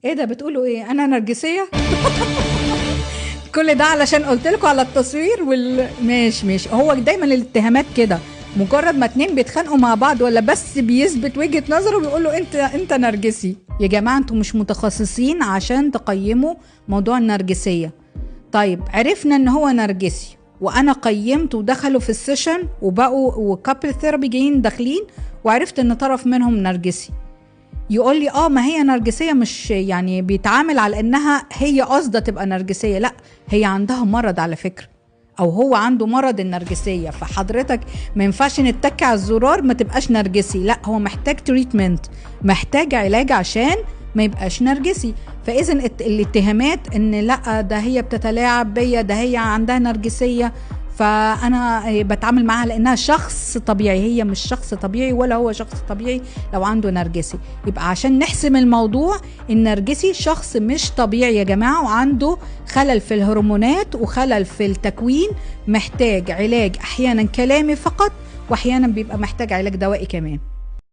ايه ده بتقولوا ايه؟ انا نرجسيه؟ كل ده علشان قلت لكم على التصوير ماشي. هو دايما الاتهامات كده، مجرد ما اتنين بيتخانقوا مع بعض ولا بس بيثبت وجهة نظره ويقول له انت نرجسي. يا جماعه انتوا مش متخصصين عشان تقيموا موضوع النرجسيه. طيب عرفنا ان هو نرجسي، وانا قيمت ودخلوا في السيشن وبقوا وكابل ثيرابي جايين داخلين، وعرفت ان طرف منهم نرجسي. يقول لي ما هي نرجسية، مش يعني بيتعامل على انها هي قصده تبقى نرجسية، لا هي عندها مرض على فكرة، او هو عنده مرض النرجسية. فحضرتك ما ينفعش نتك على الزرار ما تبقاش نرجسي، لا هو محتاج تريتمنت، محتاج علاج عشان ما يبقاش نرجسي. فاذا الاتهامات ان لا ده هي بتتلاعب بيا، ده هي عندها نرجسية، فانا بتعامل معاها لانها شخص طبيعي، هي مش شخص طبيعي ولا هو شخص طبيعي لو عنده نرجسي. يبقى عشان نحسم الموضوع، النرجسي شخص مش طبيعي يا جماعة، وعنده خلل في الهرمونات وخلل في التكوين، محتاج علاج احيانا كلامي فقط، واحيانا بيبقى محتاج علاج دوائي كمان.